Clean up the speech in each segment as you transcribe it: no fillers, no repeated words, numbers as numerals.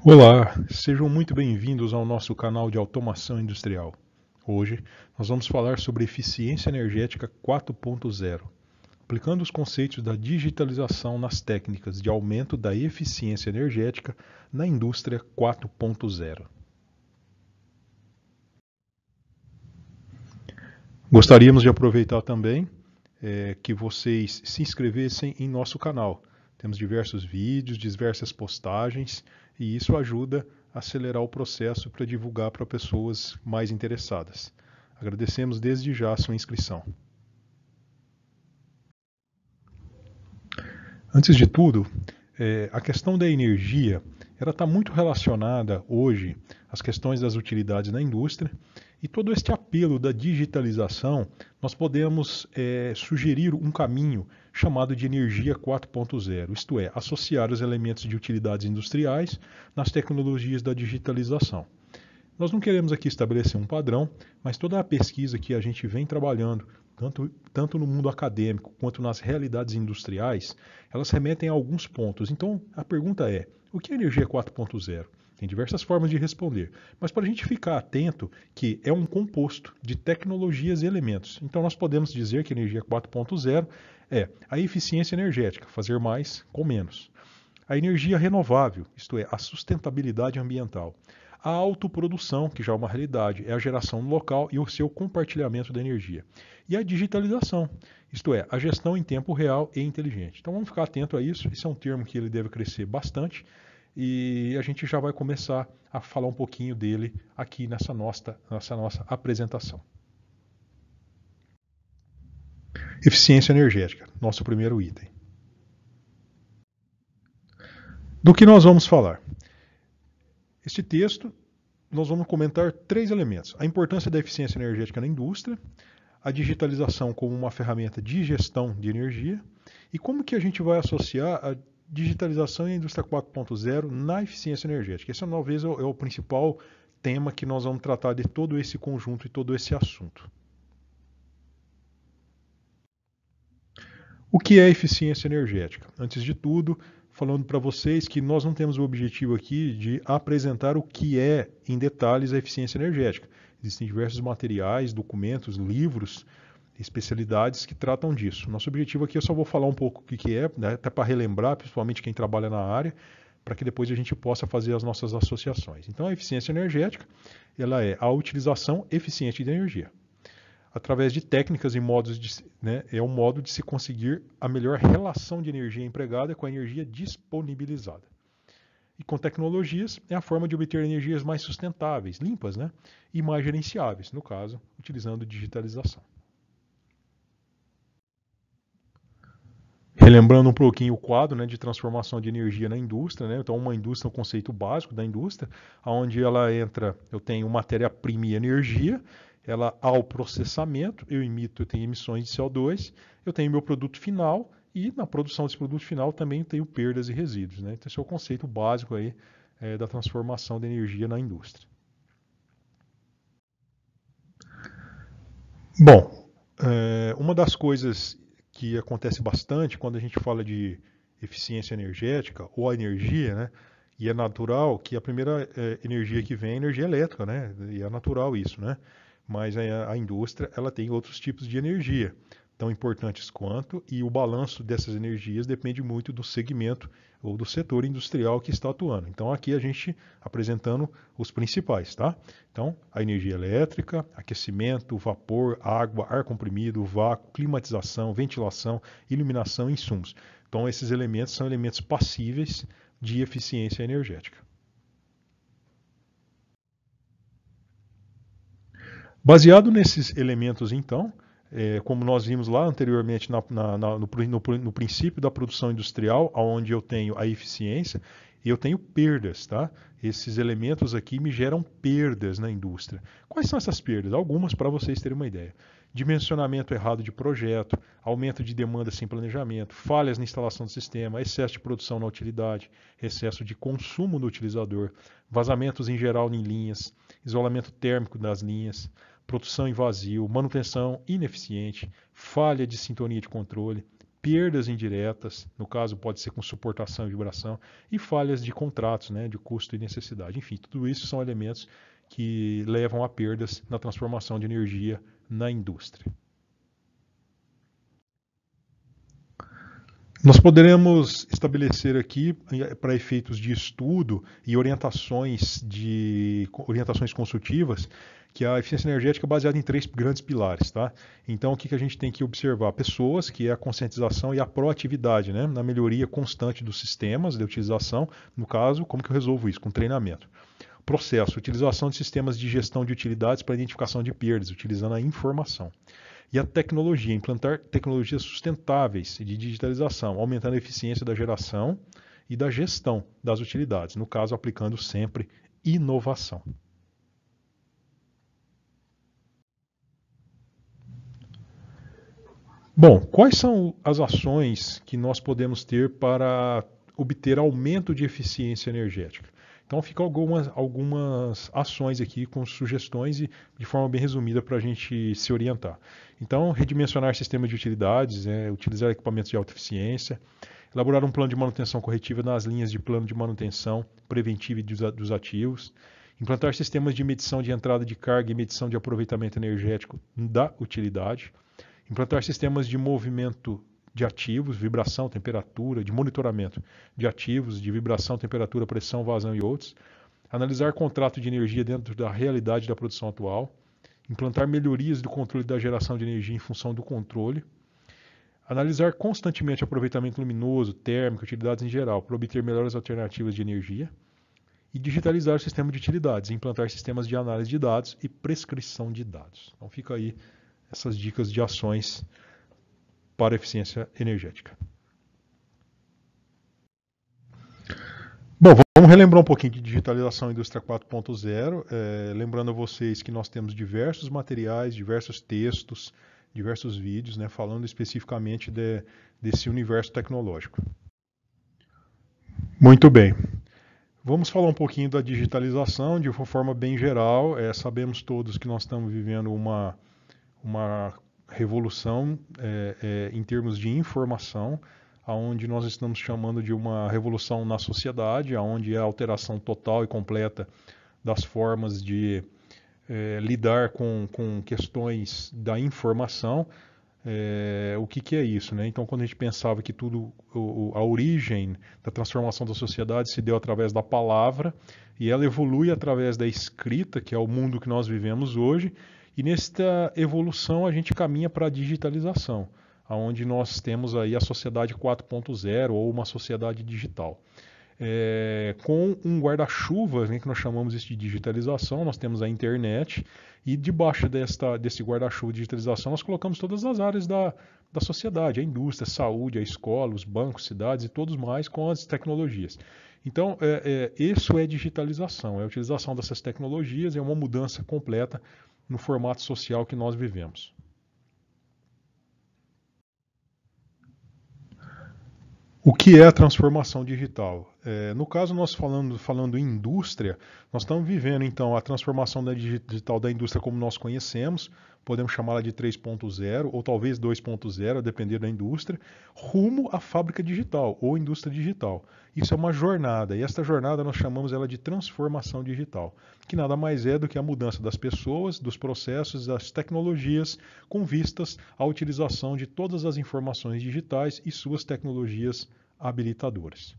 Olá, sejam muito bem-vindos ao nosso canal de automação industrial. Hoje nós vamos falar sobre eficiência energética 4.0, aplicando os conceitos da digitalização nas técnicas de aumento da eficiência energética na indústria 4.0. Gostaríamos de aproveitar também que vocês se inscrevessem em nosso canal. Temos diversos vídeos, diversas postagens e isso ajuda a acelerar o processo para divulgar para pessoas mais interessadas. Agradecemos desde já a sua inscrição. Antes de tudo, a questão da energia ela está muito relacionada hoje às questões das utilidades na indústria e todo este apelo da digitalização, nós podemos sugerir um caminho chamado de energia 4.0, isto é, associar os elementos de utilidades industriais nas tecnologias da digitalização. Nós não queremos aqui estabelecer um padrão, mas toda a pesquisa que a gente vem trabalhando, tanto no mundo acadêmico quanto nas realidades industriais, elas remetem a alguns pontos. Então, a pergunta é, o que é energia 4.0? Tem diversas formas de responder, mas para a gente ficar atento que é um composto de tecnologias e elementos. Então, nós podemos dizer que energia 4.0 é a eficiência energética, fazer mais com menos. A energia renovável, isto é, a sustentabilidade ambiental. A autoprodução, que já é uma realidade, é a geração no local e o seu compartilhamento da energia. E a digitalização, isto é, a gestão em tempo real e inteligente. Então vamos ficar atento a isso, esse é um termo que ele deve crescer bastante e a gente já vai começar a falar um pouquinho dele aqui nessa nossa apresentação. Eficiência energética, nosso primeiro item. Do que nós vamos falar? Este texto, nós vamos comentar três elementos. A importância da eficiência energética na indústria, a digitalização como uma ferramenta de gestão de energia e como que a gente vai associar a digitalização e a indústria 4.0 na eficiência energética. Esse, talvez, é o principal tema que nós vamos tratar de todo esse conjunto e todo esse assunto. O que é eficiência energética? Antes de tudo, falando para vocês que nós não temos o objetivo aqui de apresentar o que é em detalhes a eficiência energética. Existem diversos materiais, documentos, livros, especialidades que tratam disso. Nosso objetivo aqui eu só vou falar um pouco o que é, né, até para relembrar, principalmente quem trabalha na área, para que depois a gente possa fazer as nossas associações. Então a eficiência energética ela é a utilização eficiente de energia. Através de técnicas e modos é um modo de se conseguir a melhor relação de energia empregada com a energia disponibilizada. E com tecnologias é a forma de obter energias mais sustentáveis, limpas, e mais gerenciáveis, no caso, utilizando digitalização. Relembrando um pouquinho o quadro de transformação de energia na indústria, então uma indústria é um conceito básico da indústria, onde ela entra, eu tenho matéria-prima e energia, ela ao processamento, eu tenho emissões de CO2, eu tenho meu produto final e na produção desse produto final também tenho perdas e resíduos. Então esse é o conceito básico aí da transformação da energia na indústria. Bom, uma das coisas que acontece bastante quando a gente fala de eficiência energética ou a energia, e é natural que a primeira energia que vem é a energia elétrica, e é natural isso, mas a indústria ela tem outros tipos de energia, tão importantes quanto, e o balanço dessas energias depende muito do segmento ou do setor industrial que está atuando. Então aqui a gente apresentando os principais, tá? Então a energia elétrica, aquecimento, vapor, água, ar comprimido, vácuo, climatização, ventilação, iluminação e insumos. Então esses elementos são elementos passíveis de eficiência energética. Baseado nesses elementos, então, como nós vimos lá anteriormente no princípio da produção industrial, onde eu tenho a eficiência, eu tenho perdas, tá? Esses elementos aqui me geram perdas na indústria. Quais são essas perdas? Algumas para vocês terem uma ideia. Dimensionamento errado de projeto, aumento de demanda sem planejamento, falhas na instalação do sistema, excesso de produção na utilidade, excesso de consumo do utilizador, vazamentos em geral em linhas, isolamento térmico das linhas, produção em vazio, manutenção ineficiente, falha de sintonia de controle, perdas indiretas, no caso pode ser com suportação e vibração, e falhas de contratos, né, de custo e necessidade. Enfim, tudo isso são elementos que levam a perdas na transformação de energia na indústria. Nós poderemos estabelecer aqui, para efeitos de estudo e orientações consultivas, que a eficiência energética é baseada em 3 grandes pilares. Tá? Então, o que a gente tem que observar? Pessoas, que é a conscientização e a proatividade, né? Na melhoria constante dos sistemas de utilização. No caso, como que eu resolvo isso? Com treinamento. Processo, utilização de sistemas de gestão de utilidades para identificação de perdas, utilizando a informação. E a tecnologia, implantar tecnologias sustentáveis de digitalização, aumentando a eficiência da geração e da gestão das utilidades, no caso, aplicando sempre inovação. Bom, quais são as ações que nós podemos ter para obter aumento de eficiência energética? Então, ficam algumas ações aqui com sugestões e de forma bem resumida para a gente se orientar. Então, redimensionar sistemas de utilidades, utilizar equipamentos de alta eficiência, elaborar um plano de manutenção corretiva nas linhas de plano de manutenção preventiva e dos ativos, implantar sistemas de medição de entrada de carga e medição de aproveitamento energético da utilidade, implantar sistemas de movimento de ativos, vibração, temperatura, de monitoramento de ativos, de vibração, temperatura, pressão, vazão e outros, analisar contrato de energia dentro da realidade da produção atual, implantar melhorias do controle da geração de energia em função do controle, analisar constantemente aproveitamento luminoso, térmico, utilidades em geral, para obter melhores alternativas de energia, e digitalizar o sistema de utilidades, implantar sistemas de análise de dados e prescrição de dados. Então fica aí essas dicas de ações para eficiência energética. Bom, vamos relembrar um pouquinho de digitalização indústria 4.0, lembrando a vocês que nós temos diversos materiais, diversos textos, diversos vídeos, né, falando especificamente desse universo tecnológico. Muito bem. Vamos falar um pouquinho da digitalização de uma forma bem geral. Sabemos todos que nós estamos vivendo uma revolução em termos de informação, onde nós estamos chamando de uma revolução na sociedade, onde é a alteração total e completa das formas de lidar com questões da informação. O que é isso? Né? Então, quando a gente pensava que a origem da transformação da sociedade se deu através da palavra, e ela evolui através da escrita, que é o mundo que nós vivemos hoje, e nesta evolução a gente caminha para a digitalização, onde nós temos aí a sociedade 4.0 ou uma sociedade digital. Com um guarda-chuva, né, que nós chamamos isso de digitalização, nós temos a internet, e debaixo desse guarda-chuva de digitalização nós colocamos todas as áreas da sociedade, a indústria, a saúde, a escola, os bancos, cidades e todos mais com as tecnologias. Então, isso é digitalização, é a utilização dessas tecnologias, é uma mudança completa no formato social que nós vivemos. O que é a transformação digital? No caso, nós falando em indústria, nós estamos vivendo então a transformação digital da indústria como nós conhecemos, podemos chamá-la de 3.0 ou talvez 2.0, a depender da indústria, rumo à fábrica digital ou indústria digital. Isso é uma jornada, e esta jornada nós chamamos ela de transformação digital, que nada mais é do que a mudança das pessoas, dos processos, das tecnologias, com vistas à utilização de todas as informações digitais e suas tecnologias habilitadoras.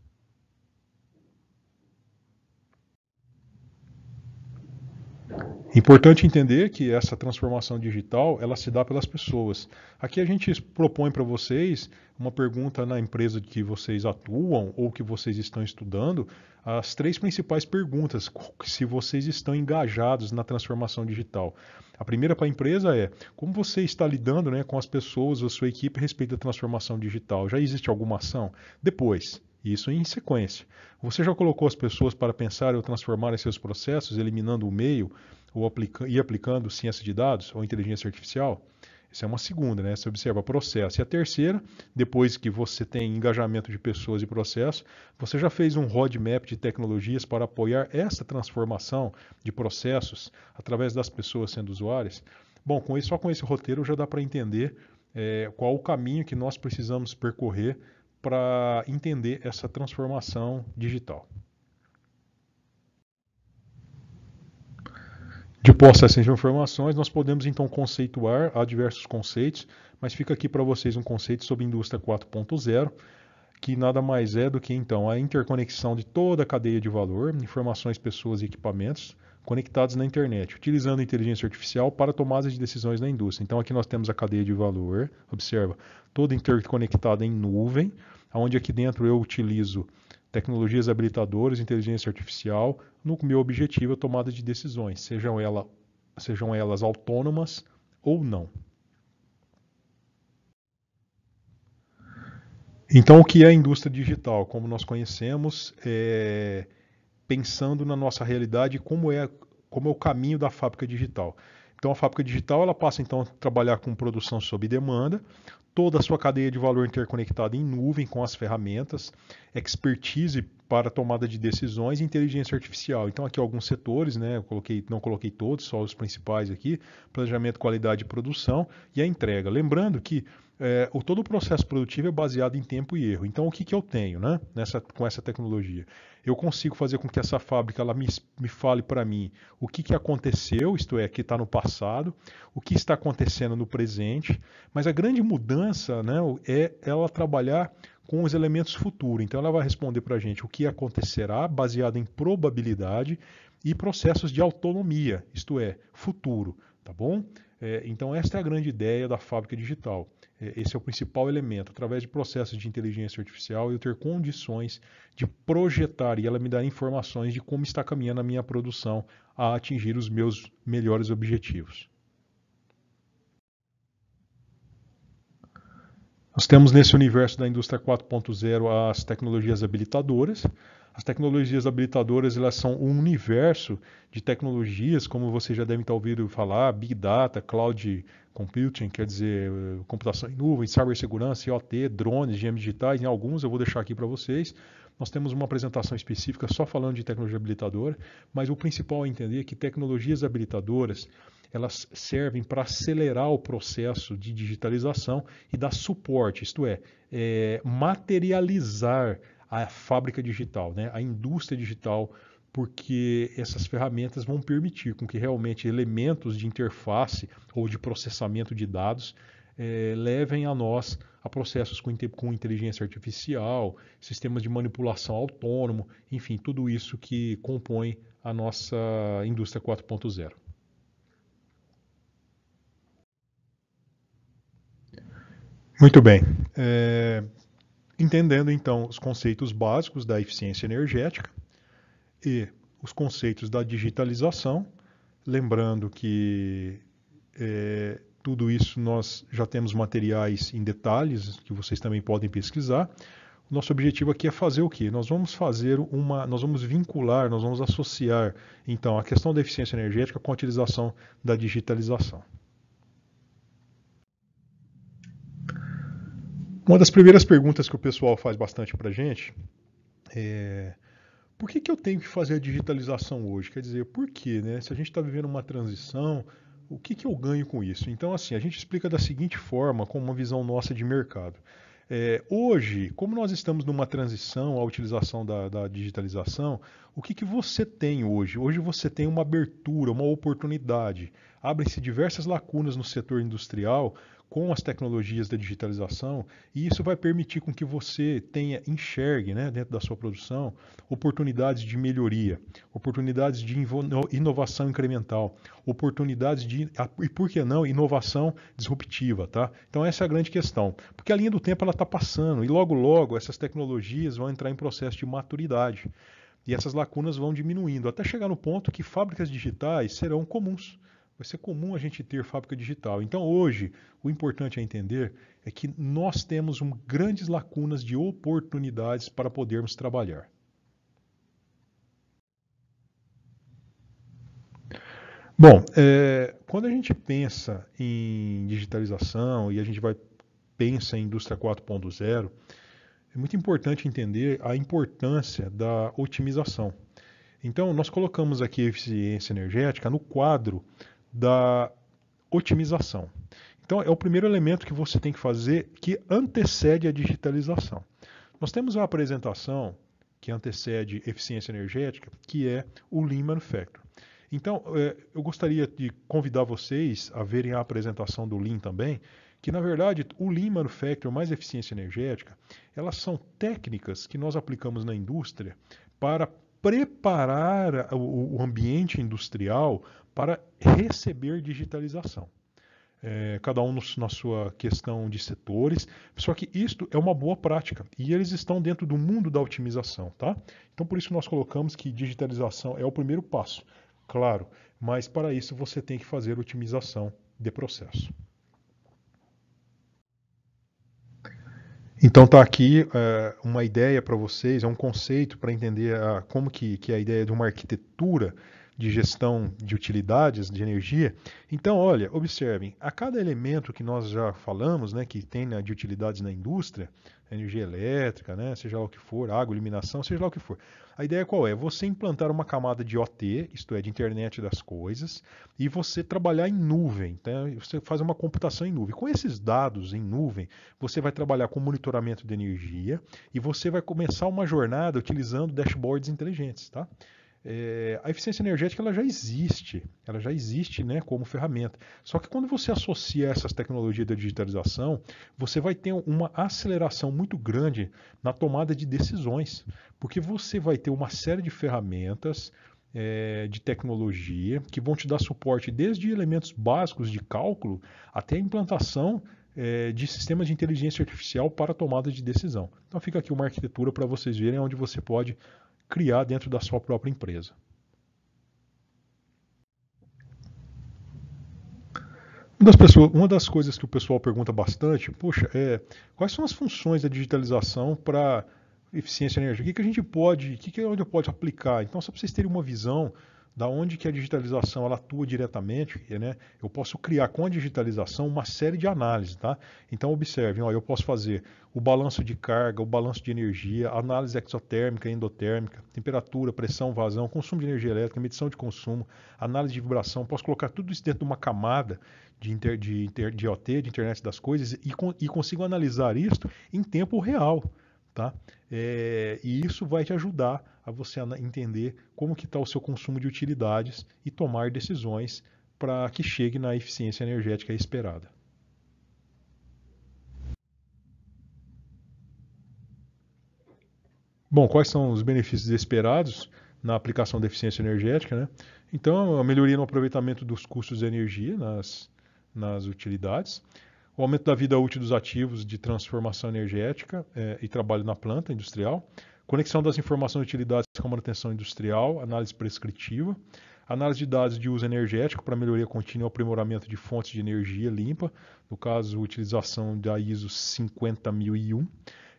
Importante entender que essa transformação digital, ela se dá pelas pessoas. Aqui a gente propõe para vocês uma pergunta na empresa que vocês atuam ou que vocês estão estudando, as 3 principais perguntas, se vocês estão engajados na transformação digital. A primeira para a empresa é, como você está lidando, né, com as pessoas, a sua equipe a respeito da transformação digital? Já existe alguma ação? Depois, isso em sequência. Você já colocou as pessoas para pensar ou transformar em seus processos, eliminando o meio ou aplicando ciência de dados ou inteligência artificial? Essa é uma segunda, né? Você observa o processo. E a terceira, depois que você tem engajamento de pessoas e processo, você já fez um roadmap de tecnologias para apoiar essa transformação de processos através das pessoas sendo usuárias? Bom, só com esse roteiro já dá para entender qual o caminho que nós precisamos percorrer para entender essa transformação digital. De posse a essas informações, nós podemos então conceituar, há diversos conceitos, mas fica aqui para vocês um conceito sobre indústria 4.0, que nada mais é do que então a interconexão de toda a cadeia de valor, informações, pessoas e equipamentos conectados na internet, utilizando a inteligência artificial para tomadas de decisões na indústria. Então aqui nós temos a cadeia de valor, observa, toda interconectada em nuvem, onde aqui dentro eu utilizo tecnologias habilitadoras, inteligência artificial, no meu objetivo é a tomada de decisões, sejam elas autônomas ou não. Então, o que é a indústria digital? Como nós conhecemos, pensando na nossa realidade, como é o caminho da fábrica digital. Então, a fábrica digital ela passa então a trabalhar com produção sob demanda, toda a sua cadeia de valor interconectada em nuvem com as ferramentas, expertise para tomada de decisões e inteligência artificial. Então, aqui alguns setores, né? Não coloquei todos, só os principais aqui: planejamento, qualidade e produção e a entrega. Lembrando que todo o processo produtivo é baseado em tempo e erro. Então, o que eu tenho, né, com essa tecnologia? Eu consigo fazer com que essa fábrica ela me fale para mim o que aconteceu, isto é, que está no passado, o que está acontecendo no presente, mas a grande mudança, né, é ela trabalhar com os elementos futuro. Então, ela vai responder para a gente o que acontecerá baseado em probabilidade e processos de autonomia, isto é, futuro, tá bom? Então, esta é a grande ideia da fábrica digital. Esse é o principal elemento. Através de processos de inteligência artificial, eu ter condições de projetar e ela me dar informações de como está caminhando a minha produção a atingir os meus melhores objetivos. Nós temos nesse universo da indústria 4.0 as tecnologias habilitadoras. As tecnologias habilitadoras elas são um universo de tecnologias, como você já deve estar ouvindo falar, Big Data, Cloud Computing, quer dizer, computação em nuvem, cibersegurança, IoT, drones, GM digitais, em alguns eu vou deixar aqui para vocês. Nós temos uma apresentação específica só falando de tecnologia habilitadora, mas o principal é entender que tecnologias habilitadoras elas servem para acelerar o processo de digitalização e dar suporte, isto é materializar a fábrica digital, né, a indústria digital, porque essas ferramentas vão permitir com que realmente elementos de interface ou de processamento de dados levem a nós a processos com inteligência artificial, sistemas de manipulação autônomo, enfim, tudo isso que compõe a nossa indústria 4.0. Muito bem. Entendendo então os conceitos básicos da eficiência energética e os conceitos da digitalização, lembrando que tudo isso nós já temos materiais em detalhes que vocês também podem pesquisar. O nosso objetivo aqui é fazer o quê? Nós vamos vincular, nós vamos associar então a questão da eficiência energética com a utilização da digitalização. Uma das primeiras perguntas que o pessoal faz bastante para a gente é: por que eu tenho que fazer a digitalização hoje? Quer dizer, por quê, né? Se a gente está vivendo uma transição, o que eu ganho com isso? Então, assim, a gente explica da seguinte forma, com uma visão nossa de mercado. Hoje, como nós estamos numa transição à utilização da digitalização, o que você tem hoje? Hoje você tem uma abertura, uma oportunidade. Abrem-se diversas lacunas no setor industrial com as tecnologias da digitalização, e isso vai permitir com que você enxergue, né, dentro da sua produção, oportunidades de melhoria, oportunidades de inovação incremental, oportunidades e por que não, inovação disruptiva, tá? Então essa é a grande questão, porque a linha do tempo ela está passando, e logo logo essas tecnologias vão entrar em processo de maturidade, e essas lacunas vão diminuindo, até chegar no ponto que fábricas digitais serão comuns. Vai ser comum a gente ter fábrica digital. Então, hoje, o importante a entender é que nós temos grandes lacunas de oportunidades para podermos trabalhar. Bom, quando a gente pensa em digitalização e a gente pensa em indústria 4.0, é muito importante entender a importância da otimização. Então, nós colocamos aqui a eficiência energética no quadro da otimização. Então, é o primeiro elemento que você tem que fazer que antecede a digitalização. Nós temos a apresentação que antecede eficiência energética, que é o Lean Manufacturing. Então, eu gostaria de convidar vocês a verem a apresentação do Lean também, que na verdade o Lean Manufacturing mais eficiência energética, elas são técnicas que nós aplicamos na indústria para preparar o ambiente industrial para receber digitalização. Cada um na sua questão de setores, só que isto é uma boa prática e eles estão dentro do mundo da otimização, tá? Então por isso nós colocamos que digitalização é o primeiro passo, claro, mas para isso você tem que fazer otimização de processo. Então está aqui uma ideia para vocês, é um conceito para entender como que é a ideia de uma arquitetura de gestão de utilidades de energia. Então, olha, observem, a cada elemento que nós já falamos, né, que tem de utilidades na indústria, energia elétrica, né, seja lá o que for, água, iluminação, seja lá o que for. A ideia qual é? Você implantar uma camada de OT, isto é, de internet das coisas, e você trabalhar em nuvem. Tá? Você faz uma computação em nuvem. Com esses dados em nuvem, você vai trabalhar com monitoramento de energia e você vai começar uma jornada utilizando dashboards inteligentes, tá? A eficiência energética ela já existe, né, como ferramenta. Só que quando você associa essas tecnologias da digitalização, você vai ter uma aceleração muito grande na tomada de decisões, porque você vai ter uma série de ferramentas de tecnologia que vão te dar suporte desde elementos básicos de cálculo até a implantação de sistemas de inteligência artificial para tomada de decisão. Então fica aqui uma arquitetura para vocês verem onde você pode criar dentro da sua própria empresa. Uma das coisas que o pessoal pergunta bastante, poxa, quais são as funções da digitalização para eficiência energética? O que a gente pode, onde eu pode aplicar? Então, só para vocês terem uma visão da onde que a digitalização ela atua diretamente, né? Eu posso criar com a digitalização uma série de análises, tá? Então observem, ó, eu posso fazer o balanço de carga, o balanço de energia, análise exotérmica, endotérmica, temperatura, pressão, vazão, consumo de energia elétrica, medição de consumo, análise de vibração, posso colocar tudo isso dentro de uma camada de OT, de internet das coisas, e consigo analisar isso em tempo real. Tá? E isso vai te ajudar a você entender como que está o seu consumo de utilidades e tomar decisões para que chegue na eficiência energética esperada. Bom, quais são os benefícios esperados na aplicação da eficiência energética? Né? Então, a melhoria no aproveitamento dos custos de energia nas utilidades, o aumento da vida útil dos ativos de transformação energética e trabalho na planta industrial, conexão das informações de utilidades com a manutenção industrial, análise prescritiva, análise de dados de uso energético para melhoria contínua e aprimoramento de fontes de energia limpa, no caso, utilização da ISO 50001,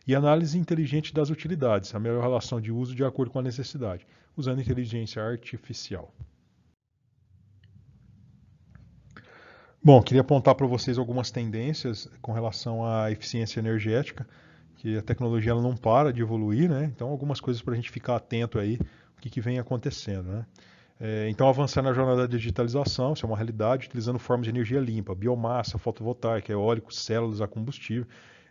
e análise inteligente das utilidades, a melhor relação de uso de acordo com a necessidade, usando inteligência artificial. Bom, queria apontar para vocês algumas tendências com relação à eficiência energética, que a tecnologia ela não para de evoluir, né? Então, algumas coisas para a gente ficar atento aí, o que vem acontecendo, né? Então, avançar na jornada de digitalização, isso é uma realidade, utilizando formas de energia limpa, biomassa, fotovoltaica, eólico, células a combustível,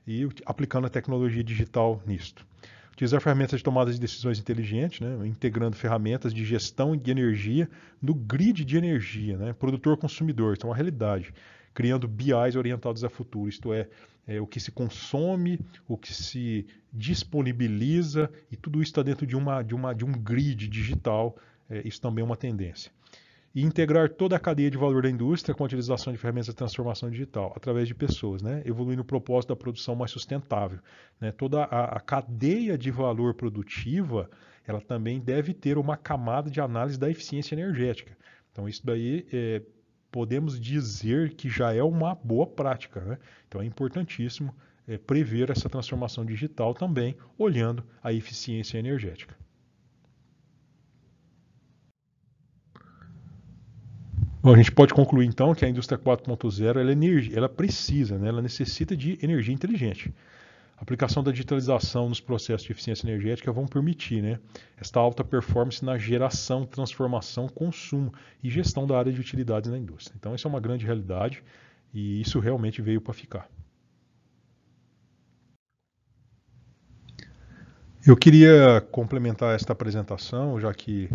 e aplicando a tecnologia digital nisto. Utilizar ferramentas de tomada de decisões inteligentes, né, integrando ferramentas de gestão de energia no grid de energia, né, produtor-consumidor, isso é uma realidade, criando BIs orientados a futuro, isto é, o que se consome, o que se disponibiliza, e tudo isso está dentro de um grid digital, isso também é uma tendência. E integrar toda a cadeia de valor da indústria com a utilização de ferramentas de transformação digital, através de pessoas, né? Evoluindo o propósito da produção mais sustentável. Né? Toda a cadeia de valor produtiva, ela também deve ter uma camada de análise da eficiência energética. Então, isso daí podemos dizer que já é uma boa prática. Né? Então, é importantíssimo prever essa transformação digital também, olhando a eficiência energética. Bom, a gente pode concluir então que a indústria 4.0 ela precisa, né, ela necessita de energia inteligente. A aplicação da digitalização nos processos de eficiência energética vão permitir, né, esta alta performance na geração, transformação, consumo e gestão da área de utilidades na indústria. Então, isso é uma grande realidade E isso realmente veio para ficar. Eu queria complementar esta apresentação, já que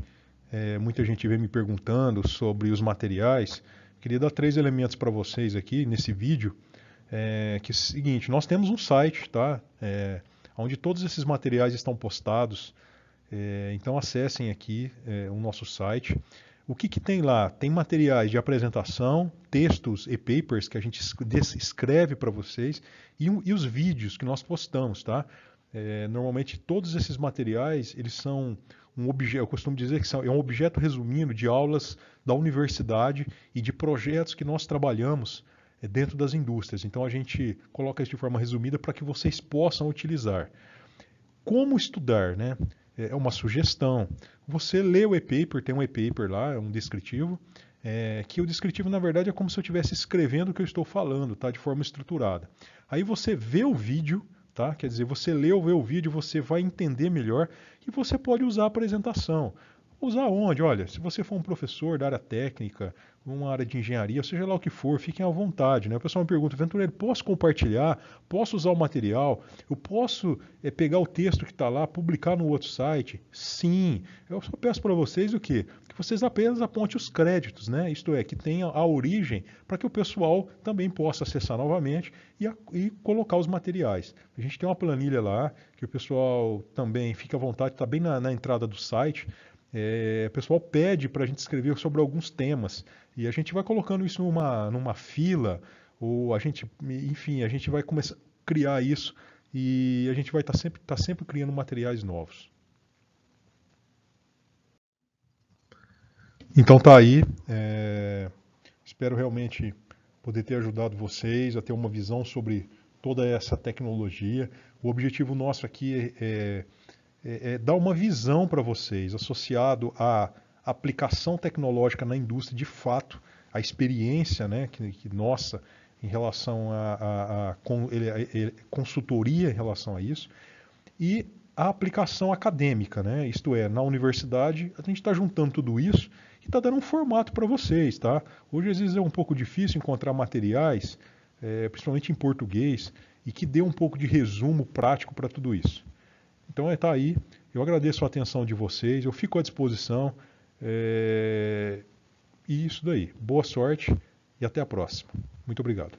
muita gente vem me perguntando sobre os materiais. Queria dar 3 elementos para vocês aqui nesse vídeo. Que é o seguinte, nós temos um site, tá? Onde todos esses materiais estão postados. Então acessem aqui o nosso site. O que tem lá? Tem materiais de apresentação, textos e papers que a gente escreve para vocês e os vídeos que nós postamos, tá? Normalmente todos esses materiais eles são um objeto, eu costumo dizer que é um objeto resumindo de aulas da universidade e de projetos que nós trabalhamos dentro das indústrias. Então a gente coloca isso de forma resumida para que vocês possam utilizar. Como estudar, né? É uma sugestão. Você lê o e-paper, tem um e-paper lá, é um descritivo, que o descritivo na verdade é como se eu estivesse escrevendo o que eu estou falando, tá? De forma estruturada. Aí você vê o vídeo, tá? Quer dizer, você lê ou vê o vídeo, você vai entender melhor e você pode usar a apresentação. Usar onde? Olha, se você for um professor da área técnica, uma área de engenharia, seja lá o que for, fiquem à vontade. Né? O pessoal me pergunta, Ventureiro, posso compartilhar? Posso usar o material? Eu posso pegar o texto que está lá, publicar no outro site? Sim. Eu só peço para vocês o quê? Que vocês apenas apontem os créditos, né? Isto é, que tenha a origem para que o pessoal também possa acessar novamente e colocar os materiais. A gente tem uma planilha lá, que o pessoal também fica à vontade, está bem na entrada do site. O pessoal pede para a gente escrever sobre alguns temas e a gente vai colocando isso numa fila, ou a gente, enfim, a gente vai começar a criar isso e a gente vai tá sempre criando materiais novos. Então tá aí, espero realmente poder ter ajudado vocês a ter uma visão sobre toda essa tecnologia. O objetivo nosso aqui é dar uma visão para vocês associado à aplicação tecnológica na indústria de fato, a experiência, né, que nossa em relação a consultoria em relação a isso e a aplicação acadêmica, né? Isto é, na universidade a gente está juntando tudo isso e está dando um formato para vocês, tá? Hoje às vezes é um pouco difícil encontrar materiais, principalmente em português, e que dê um pouco de resumo prático para tudo isso. Então está aí. Eu agradeço a atenção de vocês. Eu fico à disposição. E isso daí. Boa sorte e até a próxima. Muito obrigado.